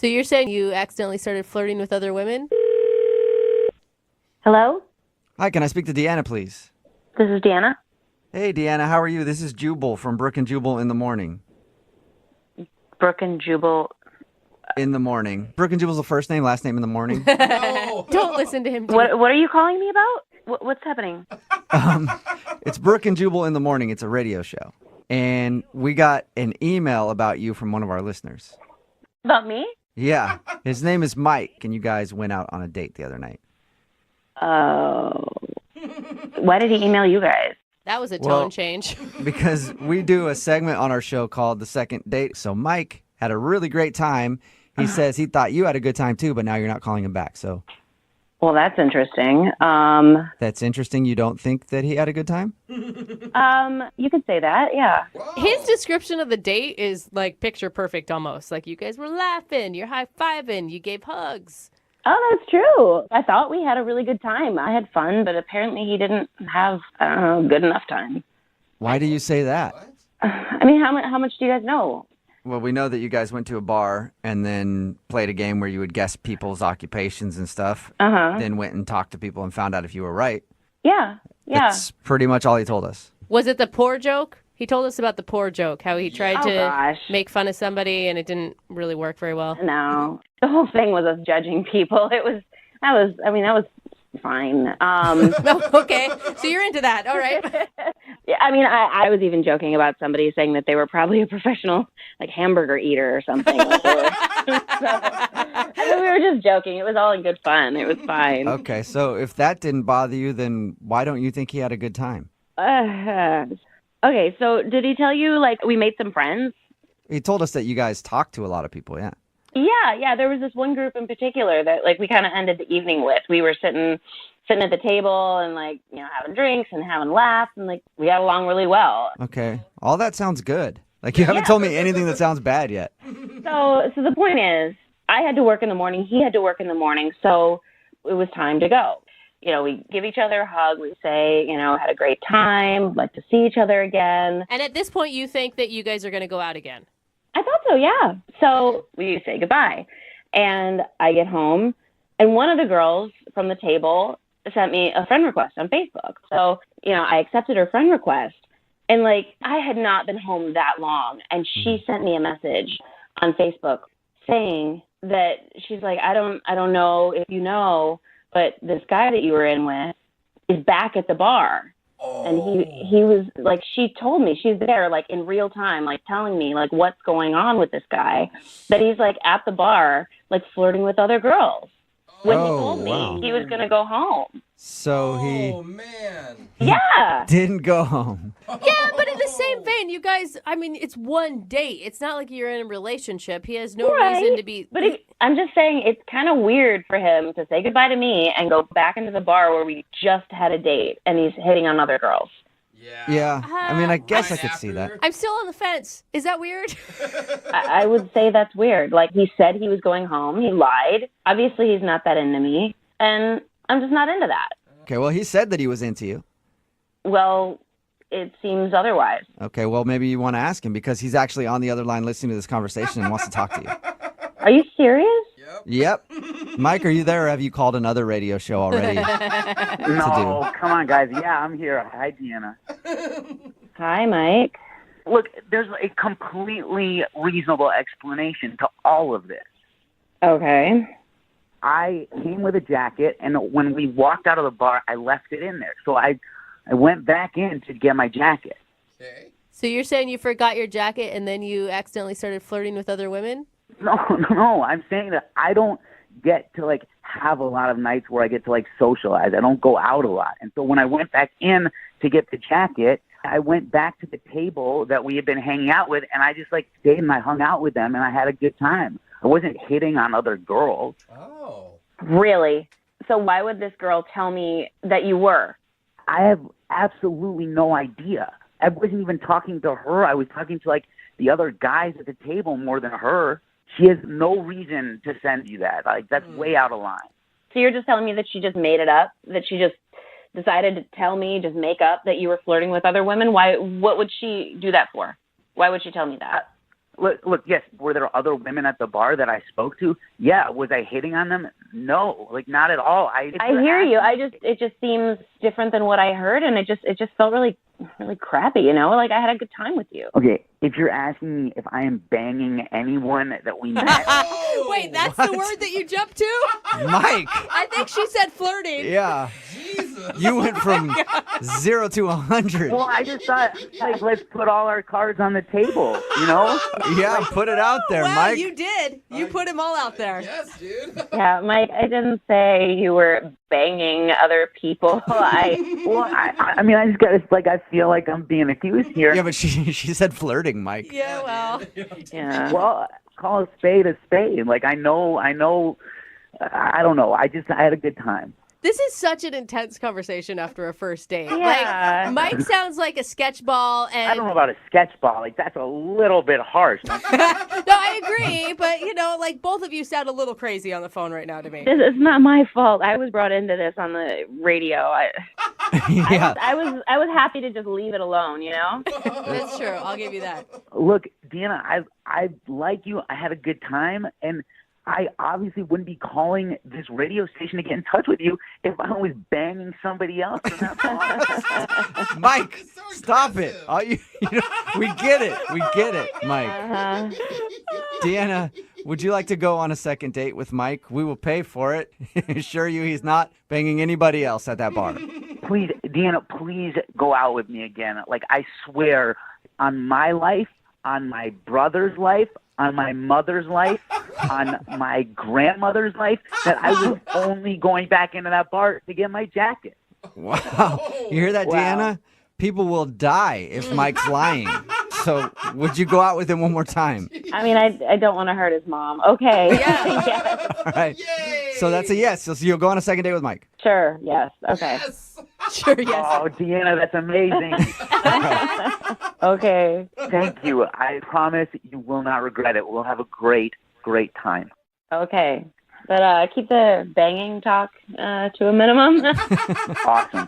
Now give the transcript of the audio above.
So you're saying you accidentally started flirting with other women? Hello? Hi, can I speak to Deanna, please? This is Deanna. Hey, Deanna, how are you? This is Jubal from Brook and Jubal in the Morning. Brook and Jubal. In the Morning. Brook and Jubal's the first name, last name in the morning. Don't listen to him. What are you calling me about? What's happening? It's Brook and Jubal in the Morning. It's a radio show. And we got an email about you from one of our listeners. About me? Yeah. His name is Mike, and you guys went out on a date the other night. Oh. Why did he email you guys? That was a tone change. Because we do a segment on our show called The Second Date. So Mike had a really great time. He says he thought you had a good time too, but now you're not calling him back. So Well, that's interesting. that's interesting. You don't think that he had a good time? You could say that, yeah. His description of the date is like picture perfect almost. Like you guys were laughing, you're high-fiving, you gave hugs. Oh, that's true. I thought we had a really good time. I had fun, but apparently he didn't have, good enough time. Why do you say that? I mean, how much do you guys know? Well, we know that you guys went to a bar and then played a game where you would guess people's occupations and stuff. Uh-huh. Then went and talked to people and found out if you were right. Yeah. That's pretty much all he told us. Was it the poor joke? He told us about the poor joke, how he tried to gosh. make fun of somebody and it didn't really work very well. No. The whole thing was us judging people. That was fine. Okay, so you're into that. All right. Yeah, I mean, I was even joking about somebody saying that they were probably a professional, like, hamburger eater or something. Like I mean, we were just joking. It was all in good fun. It was fine. Okay, so if that didn't bother you, then why don't you think he had a good time? Okay, so did he tell you, like, we made some friends? He told us that you guys talked to a lot of people, yeah. Yeah. There was this one group in particular that, like, we kind of ended the evening with. We were sitting at the table and, like, you know, having drinks and having laughs, and, like, we got along really well. Okay, all that sounds good. Like, you haven't told me anything that sounds bad yet. So the point is, I had to work in the morning, he had to work in the morning, so it was time to go. You know, we give each other a hug, we say, you know, had a great time, like to see each other again. And at this point, you think that you guys are going to go out again? I thought so, yeah. So we say goodbye. And I get home, and one of the girls from the table sent me a friend request on Facebook. So, you know, I accepted her friend request. And, like, I had not been home that long. And she sent me a message on Facebook saying that she's like, I don't know if you know, but this guy that you were in with is back at the bar. Oh. And he was, like, she told me, she's there, like, in real time, like, telling me, like, what's going on with this guy, that he's, like, at the bar, like, flirting with other girls. When he told me he was going to go home. So Oh, man. he didn't go home. Yeah, but in the same vein, you guys, I mean, it's one date. It's not like you're in a relationship. He has no reason to be... But I'm just saying, it's kind of weird for him to say goodbye to me and go back into the bar where we just had a date, and he's hitting on other girls. Yeah, I mean, I guess I could see that. I'm still on the fence. Is that weird? I would say that's weird. Like, he said he was going home. He lied. Obviously, he's not that into me, and I'm just not into that. Okay, well, he said that he was into you. Well, it seems otherwise. Okay, well, maybe you want to ask him because he's actually on the other line listening to this conversation and wants to talk to you. Are you serious? Yep. Mike, are you there, or have you called another radio show already? No, come on, guys. Yeah, I'm here. Hi, Deanna. Hi, Mike. Look, there's a completely reasonable explanation to all of this. Okay. I came with a jacket, and when we walked out of the bar, I left it in there. So I went back in to get my jacket. Okay. So you're saying you forgot your jacket and then you accidentally started flirting with other women? No. I'm saying that I don't get to, like, have a lot of nights where I get to, like, socialize. I don't go out a lot. And so when I went back in to get the jacket, I went back to the table that we had been hanging out with, and I just, like, stayed and I hung out with them, and I had a good time. I wasn't hitting on other girls. Oh. Really? So why would this girl tell me that you were? I have absolutely no idea. I wasn't even talking to her. I was talking to, like, the other guys at the table more than her. She has no reason to send you that. Like, that's way out of line. So you're just telling me that she just made it up? That she just decided to tell me, just make up that you were flirting with other women? Why? What would she do that for? Why would she tell me that? look, yes, were there other women at the bar that I spoke to? Yeah. Was I hitting on them? No, like not at all. I hear you. It just seems different than what I heard, and it just felt really crappy, you know? Like I had a good time with you. Okay, if you're asking me if I am banging anyone that we met, Wait, that's What? the word that you jumped to? Mike. I think she said flirting. Yeah. Jesus. You went from 0 to 100. well, I just thought, like, let's put all our cards on the table, you know? Yeah, put it out there, Wow, Mike. you did. You put them all out there. Yes, dude. Yeah, Mike, I didn't say you were banging other people. Well, I mean, I just got like I feel like I'm being accused here. Yeah, but she said flirting, Mike. Yeah, well. Yeah. Well, call a spade a spade. Like I know. I don't know. I had a good time. This is such an intense conversation after a first date. Yeah. Like, Mike sounds like a sketch ball, and I don't know about a sketch ball. Like that's a little bit harsh. no, I agree, but like both of you sound a little crazy on the phone right now to me. This is not my fault. I was brought into this on the radio. Yeah. I was happy to just leave it alone, you know? That's true. I'll give you that. Look, Deanna, I like you. I had a good time, and I obviously wouldn't be calling this radio station to get in touch with you if I was banging somebody else. From that bar. Mike, So stop it. aggressive. We get it. We get it, Mike. Uh-huh. Deanna, would you like to go on a second date with Mike? We will pay for it. Assure you he's not banging anybody else at that bar. Please, Deanna, please go out with me again. Like I swear on my life, on my brother's life, on my mother's life, on my grandmother's life, that I was only going back into that bar to get my jacket. Wow. You hear that, Wow. Deanna? People will die if Mike's lying. So would you go out with him one more time? I mean, I don't want to hurt his mom. Okay. Yeah. Yes. All right. Yay. So that's a yes. So you'll go on a second date with Mike. Sure. Yes. Okay. Yes. Sure, yes. Oh, Deanna, that's amazing. Okay. Thank you. I promise you will not regret it. We'll have a great, great time. Okay. But keep the banging talk to a minimum. Awesome.